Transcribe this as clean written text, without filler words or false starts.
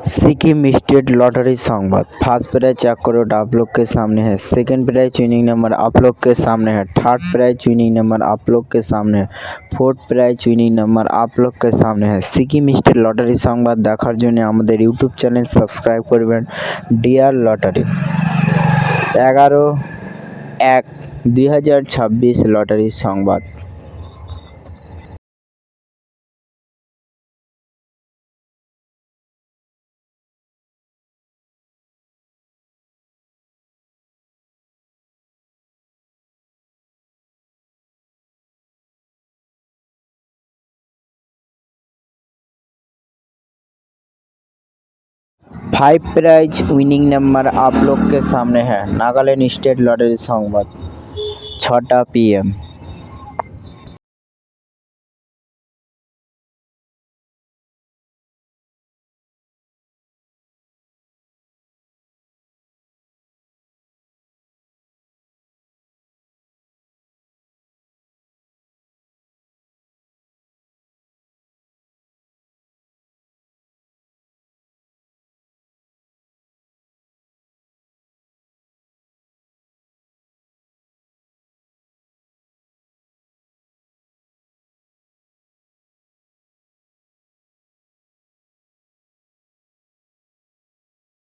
Sikkim state lottery संवाद। First prize check करो आप लोग के सामने है। सेकंड प्राइज विनिंग नंबर आप लोग के सामने है। थर्ड प्राइज विनिंग नंबर आप लोग के सामने है। फोर्थ प्राइज विनिंग नंबर आप लोग के सामने है। सिक्किम स्टेट लॉटरी संवाद देखार जन्य आमादेर यूट्यूब चैनल सबस्क्राइब करबेन। डियर लॉटरी 11/1/2026 लॉटरी संवाद। फाइव प्राइज विनिंग नंबर आप लोग के सामने है। नागालैंड स्टेट लॉटरी संवाद 6टा PM।